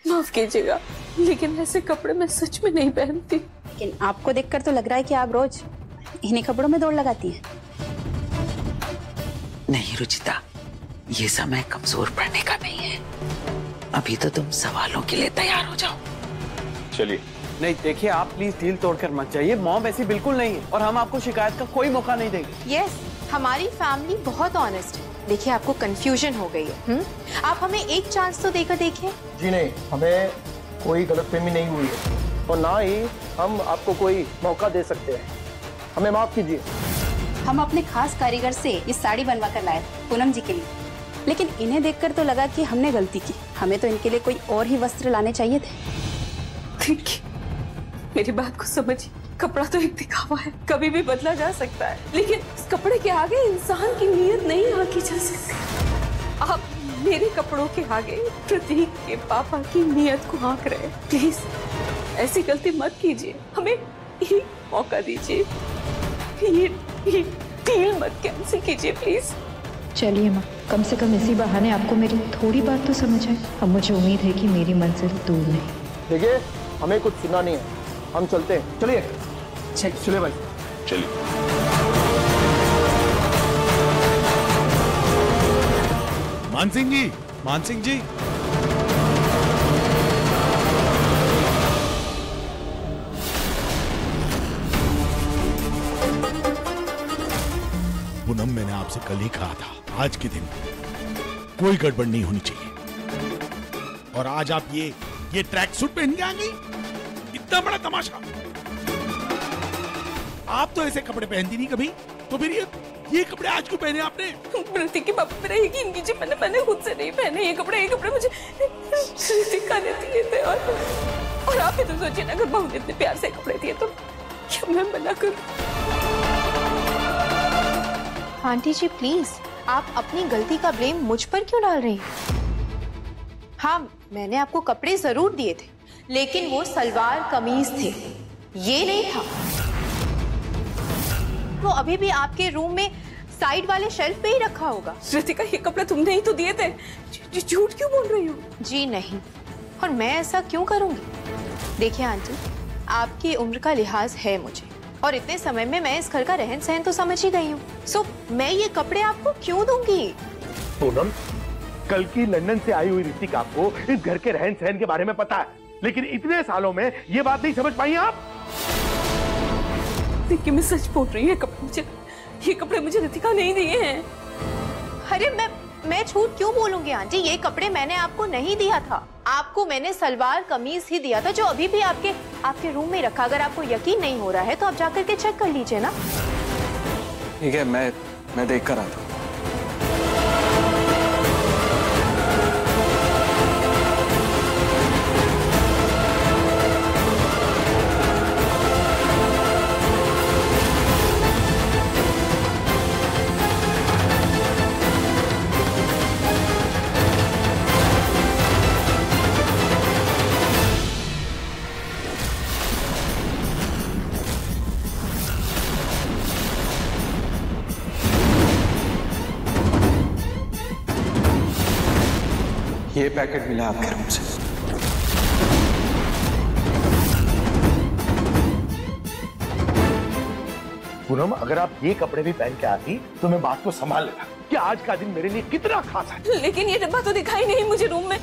माफ कीजिएगा, लेकिन ऐसे कपड़े मैं सच में नहीं पहनती। लेकिन आपको देखकर तो लग रहा है कि आप रोज इन्हीं कपड़ों में दौड़ लगाती हैं। नहीं रुचिता, ये समय कमजोर पड़ने का नहीं है। अभी तो तुम सवालों के लिए तैयार हो जाओ। चलिए। नहीं देखिए, आप प्लीज दिल तोड़कर मत जाइए। मॉम ऐसी बिल्कुल नहीं है और हम आपको शिकायत का कोई मौका नहीं देंगे। यस, हमारी फैमिली बहुत ऑनेस्ट है। देखिए, आपको कंफ्यूजन हो गई है। आप हमें एक चांस तो देकर देखिए। जी नहीं, हमें कोई गलतफहमी नहीं हुई है और ना ही हम आपको कोई मौका दे सकते हैं। हमें माफ कीजिए। हम अपने खास कारीगर से ये साड़ी बनवा कर लाए पूनम जी के लिए, लेकिन इन्हें देखकर तो लगा कि हमने गलती की। हमें तो इनके लिए कोई और ही वस्त्र लाने चाहिए थे। देखिए, मेरी बात को समझिए। कपड़ा तो एक दिखावा है, कभी भी बदला जा सकता है, लेकिन इस कपड़े के आगे इंसान की नीयत नहीं आंकी जा सकती। आप मेरे कपड़ों के आगे प्रतीक के पापा की नीयत को आंक रहे हैं। प्लीज ऐसी गलती मत कीजिए, हमें एक मौका दीजिए। ये डील मत कैंसिल कीजिए प्लीज। चलिए माँ, कम से कम इसी बहाने आपको मेरी थोड़ी बात तो समझ आए। अब मुझे उम्मीद है कि मेरी मंजिल दूर नहीं। देखिए, हमें कुछ सुना नहीं है, हम चलते हैं। चलिए चलिए भाई, चलिए। मानसिंह जी, मानसिंह जी, पूनम, मैंने आपसे कल ही कहा था आज के दिन कोई गड़बड़ नहीं होनी चाहिए। और आज आप ये ट्रैक सूट पहन के आ गई। इतना बड़ा तमाशा। आप तो ऐसे कपड़े पहनती नहीं कभी, तो फिर ये कपड़े आज क्यों पहने आपने? प्रतीक के पापा मेरा यकीन कीजिए, मैंने खुद से नहीं पहने ये कपड़े मुझे ऋतिका ने दिए थे। और आप ही तो सोचिए ना, अगर बहू ने इतने प्यार से कपड़े दिए तो क्या मैं मना करूं? आंटी जी प्लीज, आप अपनी गलती का ब्लेम मुझ पर क्यों डाल रही हैं? हाँ, मैंने आपको कपड़े जरूर दिए थे, लेकिन वो सलवार कमीज थे, ये नहीं था। वो अभी भी आपके रूम में साइड वाले शेल्फ पे ही रखा होगा। ऋतिका, ये कपड़े तुमने ही तो दिए थे। झूठ क्यों बोल रही हो? जी नहीं, और मैं ऐसा क्यों करूंगी? देखिए आंटी, आपकी उम्र का लिहाज है मुझे, और इतने समय में मैं इस घर का रहन सहन तो समझ ही गई हूँ। सो मैं ये कपड़े आपको क्यों दूंगी? पूनम, कल की लंदन से आई हुई ऋतिका को इस घर के रहन सहन के बारे में पता है, लेकिन इतने सालों में ये बात नहीं समझ पाई आप? देखिए, मैं सच बोल रही हूँ, ये कपड़े मुझे ऋतिका नहीं दिए हैं। अरे मैं झूठ क्यों बोलूंगी आंटी? ये कपड़े मैंने आपको नहीं दिया था, आपको मैंने सलवार कमीज ही दिया था, जो अभी भी आपके रूम में रखा। अगर आपको यकीन नहीं हो रहा है तो आप जाकर के चेक कर लीजिए ना। ठीक है, मैं देख कर आता हूँ। ये पैकेट मिला आपके रूम से। पूनम, अगर आप ये कपड़े भी पहन के आती तो मैं बात को संभाल लेता कि आज का दिन मेरे लिए कितना खास है। लेकिन ये डब्बा तो दिखाई नहीं मुझे रूम में।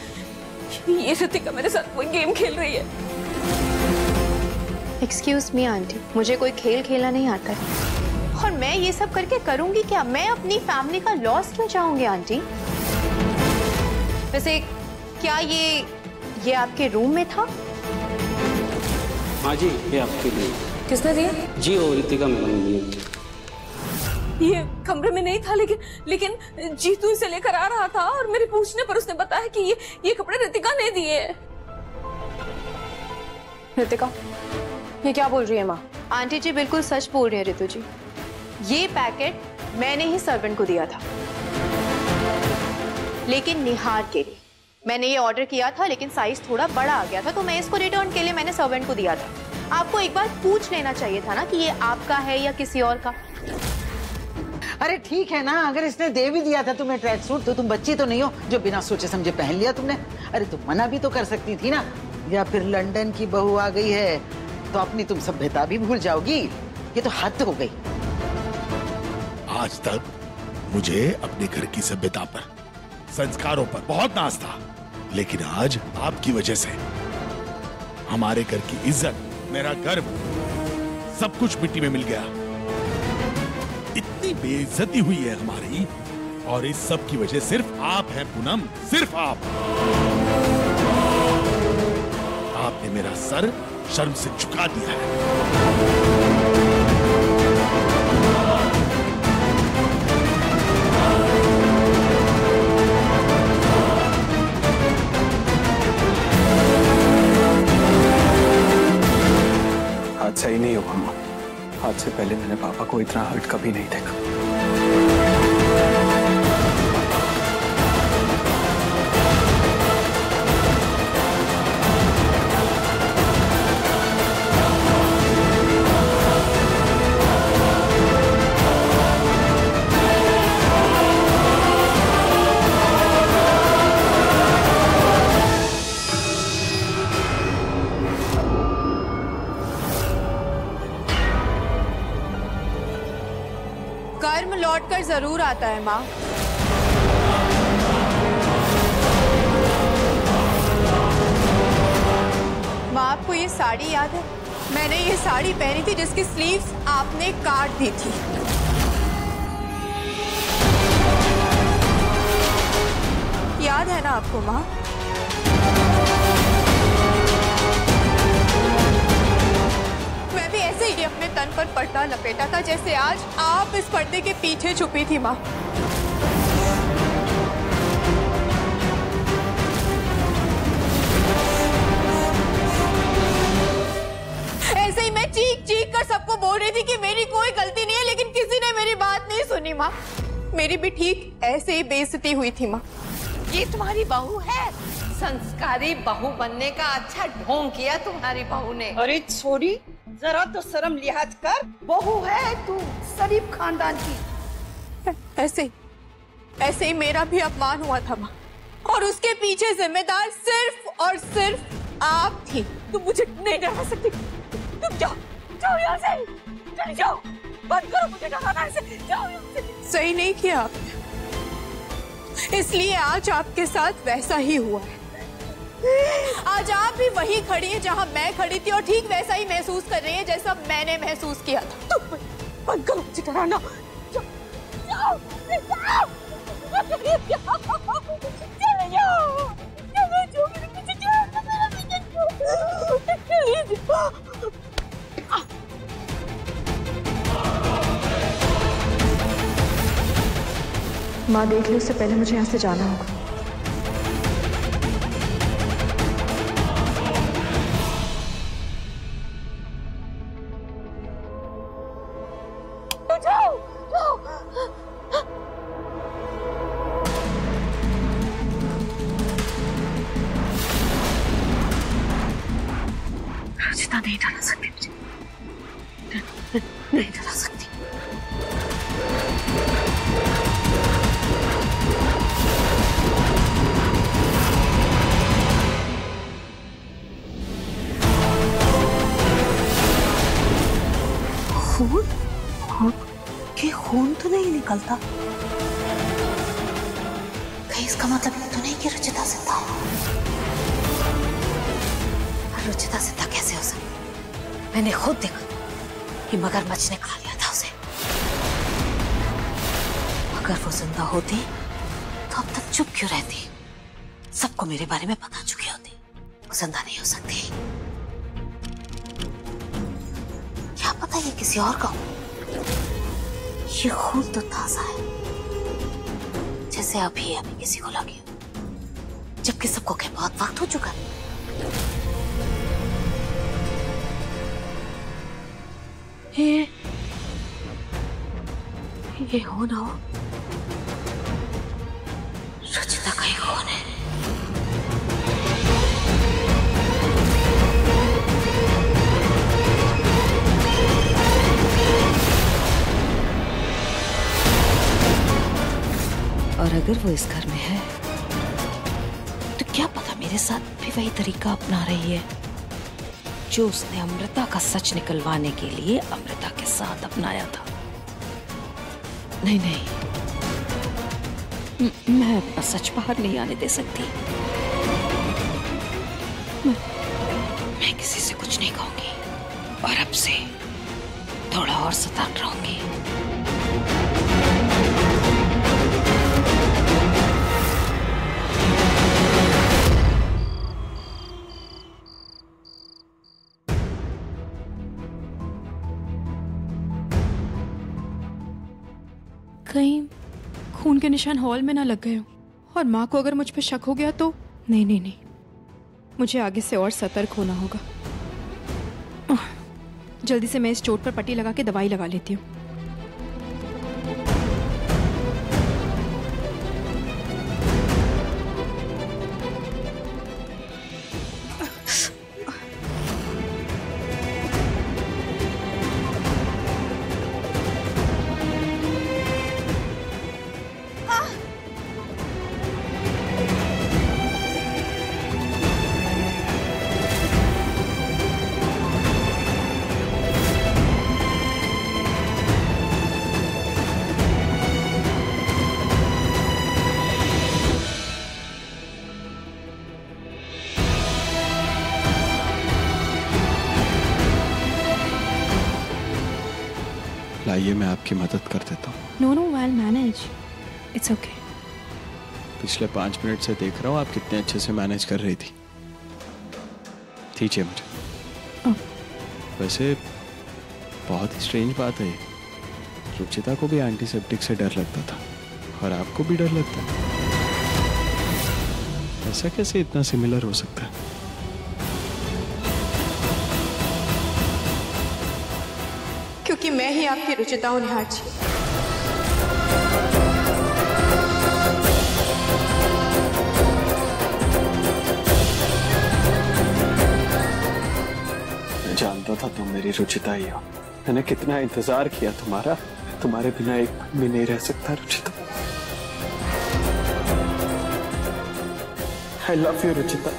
ये ऋतिका मेरे साथ कोई गेम खेल रही है। एक्सक्यूज मी आंटी, मुझे कोई खेल खेलना नहीं आता है, और मैं ये सब करके करूंगी क्या? मैं अपनी फैमिली का लॉस क्यों चाहूंगी आंटी? वैसे क्या ये आपके रूम में था? हाँ जी, ये आपके लिए। किसने दिया? जी, वो ऋतिका मैडम ने दिए। ये कमरे में नहीं था, लेकिन जीतू इसे लेकर आ रहा था और मेरे पूछने पर उसने बताया कि ये कपड़े ऋतिका ने दिए। ऋतिका, ये क्या बोल रही है माँ? आंटी जी बिल्कुल सच बोल रही है ऋतु जी। ये पैकेट मैंने ही सर्वेंट को दिया था, लेकिन निहार के लिए। मैंने ये ऑर्डर किया था, लेकिन साइज थोड़ा बड़ा आ गया था, तो मैं इसको रिटर्न के लिए मैंने सर्वेंट को दिया था। आपको एक बार पूछ लेना चाहिए था ना कि ये आपका है या किसी और का। अरे ठीक है ना, अगर इसने दे भी दिया था तुम्हें ट्रैक सूट तो तुम बच्ची तो नहीं हो जो बिना सोचे समझे पहन लिया तुमने। अरे तुम मना भी तो कर सकती थी ना। या फिर लंदन की बहू आ गई है तो अपनी तुम सभ्यता भी भूल जाओगी। ये तो हद हो गई। आज तक मुझे अपने घर की सभ्यता पर, संस्कारों पर बहुत नाज था, लेकिन आज आपकी वजह से हमारे घर की इज्जत, मेरा गर्व, सब कुछ मिट्टी में मिल गया। इतनी बेइज्जती हुई है हमारी, और इस सब की वजह सिर्फ आप हैं पूनम, सिर्फ आप। आपने मेरा सर शर्म से झुका दिया है। आज सही नहीं होगा माँ। आज से पहले मैंने पापा को इतना हर्ट कभी नहीं देखा। कर्म लौटकर जरूर आता है माँ। माँ आपको ये साड़ी याद है? मैंने ये साड़ी पहनी थी जिसकी स्लीव्स आपने काट दी थी। याद है ना आपको माँ? मैं भी ऐसे ही अपने तन पर पर्दा लपेटा था जैसे आज आप इस पर्दे के पीछे छुपी थी माँ। ऐसे ही मैं चीख चीख कर सबको बोल रही थी कि मेरी कोई गलती नहीं है, लेकिन किसी ने मेरी बात नहीं सुनी माँ। मेरी भी ठीक ऐसे ही बेइज्जती हुई थी माँ। ये तुम्हारी बहू है? संस्कारी बहू बनने का अच्छा ढोंग किया तुम्हारी बहू ने। अरे छोरी, जरा तो शर्म लिहाज कर। बहू है तू शरीफ खानदान की। ऐसे ही मेरा भी अपमान हुआ था माँ, और उसके पीछे जिम्मेदार सिर्फ और सिर्फ आप थी। तुम मुझे नहीं डरा सकती। तुम जाओ जाओ यहाँ से, चली जाओ, बंद करो मुझे डराना। ऐसे जाओ यहाँ से। सही नहीं किया आपने, इसलिए आज आपके साथ वैसा ही हुआ है। आज आप भी वही खड़ी है जहां मैं खड़ी थी, और ठीक वैसा ही महसूस कर रही है जैसा मैंने महसूस किया था। तुम बंद करो मुझे डराना। जाओ जाओ जाओ, चले जाओ। माँ देख लो, उससे पहले मुझे यहाँ से जाना होगा। रचिता नहीं डरा सकती मुझे, नहीं डरा सकती। खून तो नहीं निकलता कहीं? इसका मतलब ये तो नहीं कि रुचिता जिंदा है। रुचिता जिंदा कैसे हो सकती? मैंने खुद देखा कि मगरमच्छ ने खा लिया था उसे। अगर वो जिंदा होती तो अब तक चुप क्यों रहती? सबको मेरे बारे में पता चुकी होती। वो जिंदा नहीं हो सकती। क्या पता ये किसी और का हो। ये खून तो ताजा है, जैसे अभी किसी को लगे, जबकि सबको के बहुत वक्त हो चुका है। ये हो ना हो, रुचिता का ही खून है। अगर वो इस घर में है तो क्या पता मेरे साथ भी वही तरीका अपना रही है जो उसने अमृता का सच निकलवाने के लिए अमृता के साथ अपनाया था। नहीं नहीं, मैं अपना सच बाहर नहीं आने दे सकती। मैं किसी से कुछ नहीं कहूंगी और अब से थोड़ा और सतर्क रहूंगी। कहीं खून के निशान हॉल में ना लग गए हो और माँ को अगर मुझ पे शक हो गया तो नहीं नहीं नहीं, मुझे आगे से और सतर्क होना होगा। जल्दी से मैं इस चोट पर पट्टी लगा के दवाई लगा लेती हूँ। लाइए मैं आपकी मदद कर देता हूँ। No no, I will manage, it's okay. पिछले 5 मिनट से देख रहा हूँ आप कितने अच्छे से मैनेज कर रही थी। मुझे वैसे बहुत ही स्ट्रेंज बात है, रुचिता को भी एंटीसेप्टिक से डर लगता था और आपको भी डर लगता है। ऐसा कैसे इतना सिमिलर हो सकता है? क्योंकि मैं ही आपकी रुचिता हूं निहार जी। मैं जानता था तुम मेरी रुचिता ही हो। मैंने कितना इंतजार किया तुम्हारा। तुम्हारे बिना एक पल भी नहीं रह सकता Ruchita. I love you Ruchita.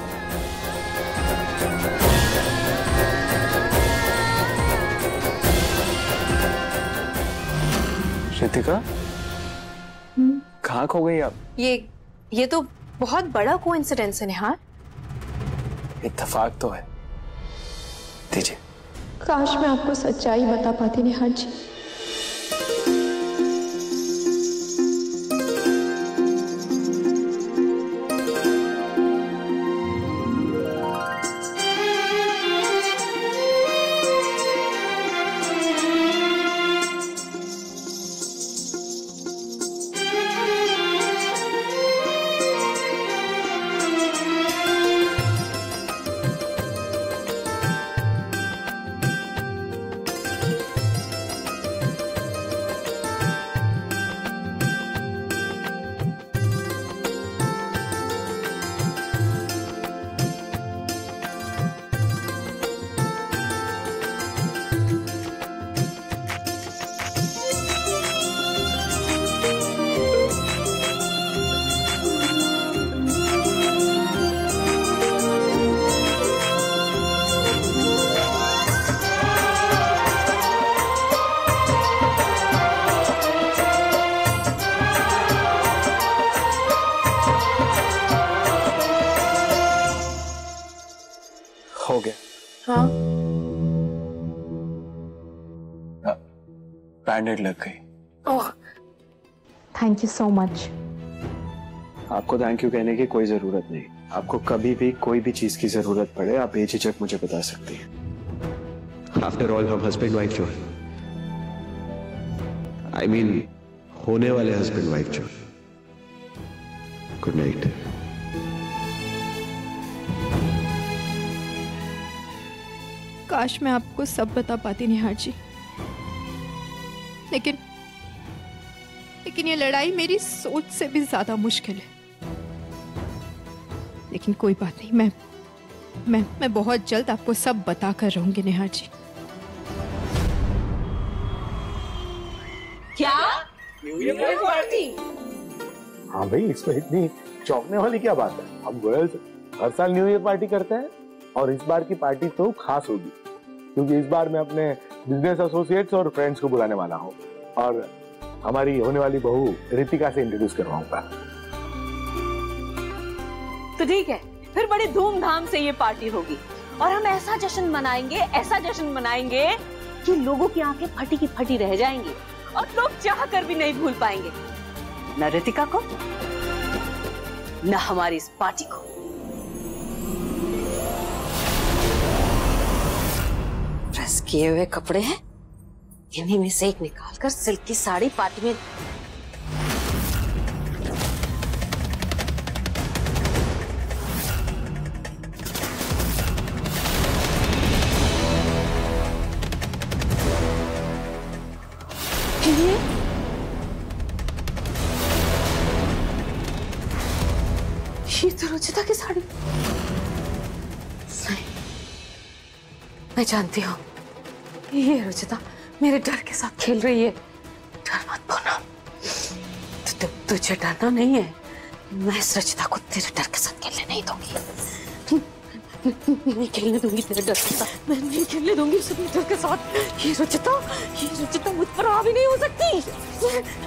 Ritika, कहाँ खो गई आप? ये तो बहुत बड़ा कोइंसिडेंस है निहार। इत्तेफाक तो है। दीजिए। काश मैं आपको सच्चाई बता पाती निहार जी। हो गया। हाँ, बैंडेड लग गई। ओह, थैंक यू सो मच। आपको थैंक यू कहने की कोई जरूरत नहीं। आपको कभी भी कोई भी चीज की जरूरत पड़े आप बेझिझक मुझे बता सकती हैं। आफ्टर ऑल हम हस्बैंड वाइफ जो है, आई मीन होने वाले हस्बैंड वाइफ जो। Good night. काश मैं आपको सब बता पाती निहार जी, लेकिन ये लड़ाई मेरी सोच से भी ज्यादा मुश्किल है। लेकिन कोई बात नहीं, मैं बहुत जल्द आपको सब बता कर रहूंगी निहार जी। क्या? New year party? हाँ भाई, इसमें इतनी चौंकने वाली क्या बात है? हम गर्ल्स हर साल न्यू ईयर पार्टी करते हैं और इस बार की पार्टी तो खास होगी क्योंकि इस बार मैं अपने बिजनेस एसोसिएट्स और फ्रेंड्स को बुलाने वाला हूँ और हमारी होने वाली बहू रितिका से इंट्रोड्यूस करवाऊंगा। तो ठीक है, फिर बड़ी धूमधाम से ये पार्टी होगी और हम ऐसा जश्न मनाएंगे कि लोगों की आंखें फटी की फटी रह जाएंगी और लोग चाह कर भी नहीं भूल पाएंगे न रितिका को न हमारी इस पार्टी को। प्रेस किए हुए कपड़े हैं, इन्हीं में से एक निकालकर सिल्क की साड़ी पार्टी में ये तो रुचिता की साड़ी। नहीं, मैं जानती हूँ ये रुचिता मेरे डर के साथ खेल रही है। डर मत बोलो, तुझे डरना नहीं है। मैं इस रुचिता को तेरे डर के साथ खेलने नहीं दूंगी। नहीं खेलने दूंगी तेरे डर के साथ। मैं नहीं खेलने दूंगी उसे डर के साथ। ये रुचिता मुझ पर हावी नहीं हो सकती।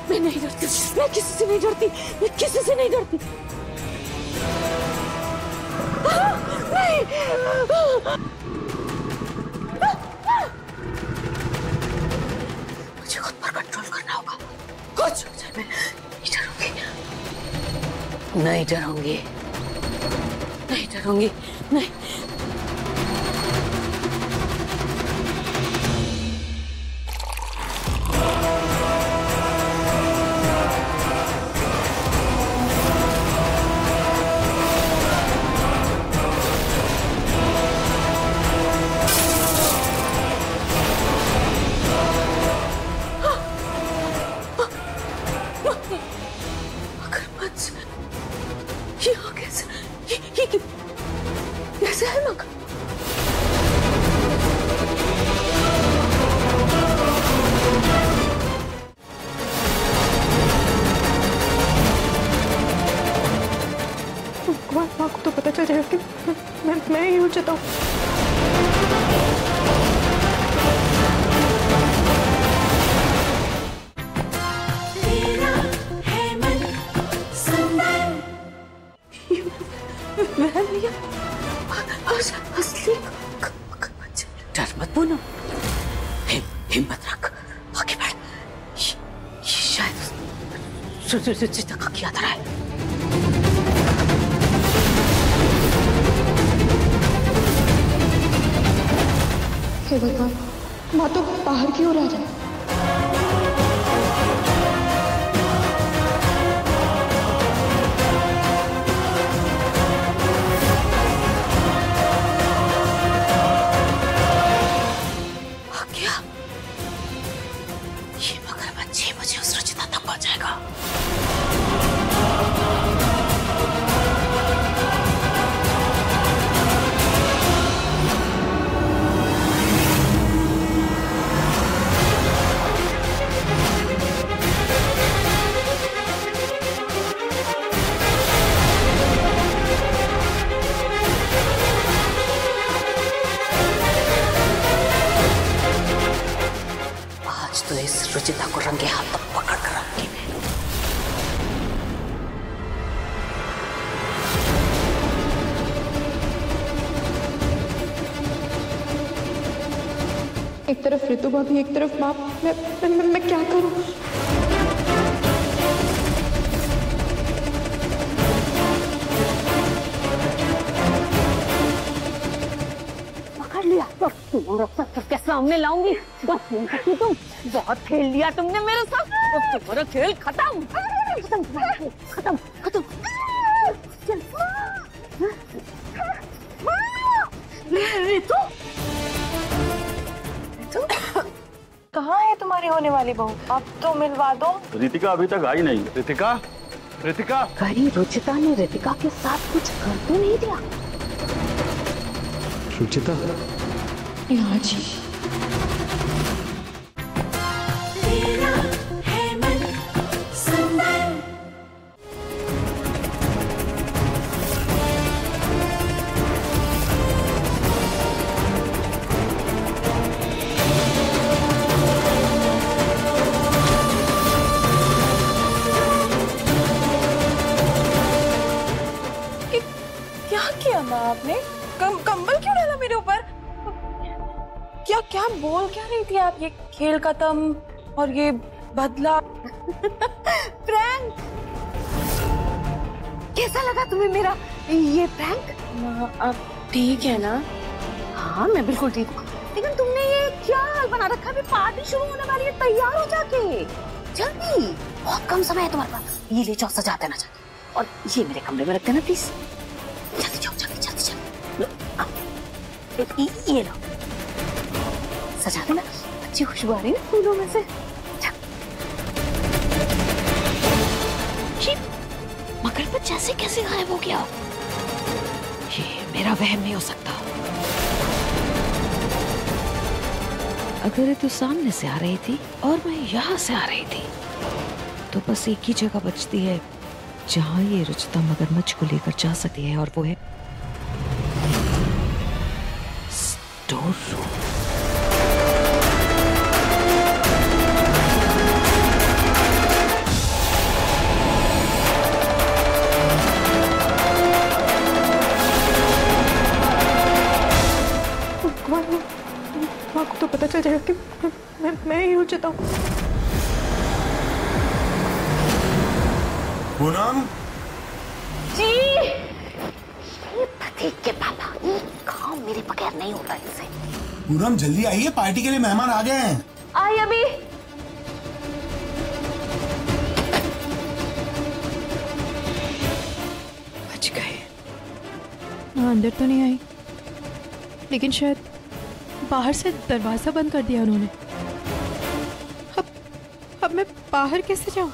मैं नहीं डरती, मैं किसी से नहीं डरती, मैं किसी से नहीं डरती। नहीं। मुझे खुद पर कंट्रोल करना होगा। कुछ हो जाए मैं नहीं डरूंगी, नहीं डरूंगी, नहीं। कैसे है मग? माँ को तो पता चल जाएगा कि मैं ही उड़ जाता हूँ। असली डर मत बोलो, हिम्मत रख, आगे बढ़। ये शायद रुचिता का किया था। हे भगवान, माँ तो बाहर की ओर आ जाए। तो इस रुचिता को रंगे हाथ तक पकड़ कर रखी मैं। एक तरफ ऋतु भाभी, एक तरफ माँ। मैं क्या करूं? पकड़ लिया तो तुम्हारा सर के सामने लाऊंगी। बस तुम बहुत खेल लिया तुमने मेरे साथ। तो तुम्हारा खेल खत्म खत्म खत्म खत्म। ऋतु, कहाँ है तुम्हारी होने वाली बहू? अब तो मिलवा दो। रितिका अभी तक आई नहीं। रितिका, रितिका, कहीं रुचिता ने रितिका के साथ कुछ कर तो नहीं दिया? रुचिता यहाँ जी। आप ये खेल खत्म और ये बदला। प्रैंक कैसा लगा तुम्हें मेरा ये प्रैंक? आप ठीक है ना? हाँ मैं बिल्कुल ठीक हूँ, लेकिन तुमने ये क्या हाल बना रखा है? अभी पार्टी शुरू होने वाली है, तैयार हो जाके जल्दी। बहुत कम समय है तुम्हारे पास, ये ले जाओ सजा देना जाके, और ये मेरे कमरे में रख देना प्लीज। जल्दी जाओ, जल्दी जल्दी जल्दी। ये लो सजा देना, अच्छी खुशबू आ रही है फूलों में से। मगरमच्छ जैसे कैसे गायब हो गया? ये मेरा वहम नहीं हो सकता। अगर तो सामने से आ रही थी और मैं यहाँ से आ रही थी, तो बस एक ही जगह बचती है जहाँ ये रुचिता मगरमच्छ को लेकर जा सकती है, और वो है स्टोर रूम। माँ को तो पता चल जाएगा कि मैं ही रुचिता हूँ। पूनम जी, ये प्रतीक के पापा, ये काम मेरे बगैर नहीं होता इनसे। पूनम जल्दी आइए, पार्टी के लिए मेहमान आ गए हैं। आई अभी। बच गए। ना अंदर तो नहीं आई, लेकिन शायद बाहर से दरवाजा बंद कर दिया उन्होंने। अब मैं बाहर कैसे जाऊं?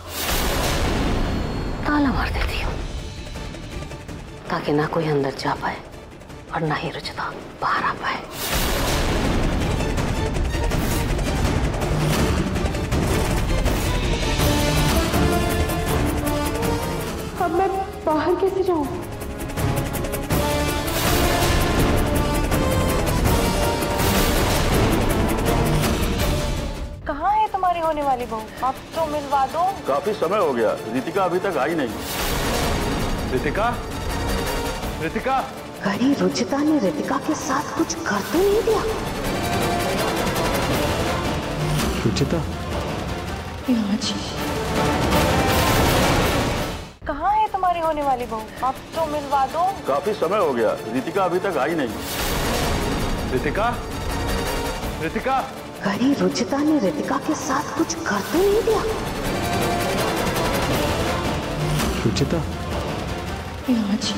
ताला मार देती हूँ ताकि ना कोई अंदर जा पाए और ना ही रुचिता बाहर आ पाए। अब मैं बाहर कैसे जाऊं? कहाँ है तुम्हारी होने वाली बहू? अब तो मिलवा दो। काफी समय हो गया, रितिका अभी तक आई नहीं। रितिका, रितिका। कहीं रुचिता ने रितिका के साथ कुछ कर तो नहीं दिया? रुचिता, कहाँ है तुम्हारी होने वाली बहू? अब तो मिलवा दो। काफी समय हो गया, रितिका अभी तक आई नहीं। रितिका, रितिका। कहीं रुचिता ने रितिका के साथ कुछ कर तो नहीं दिया? रुचिता, यहाँ जी।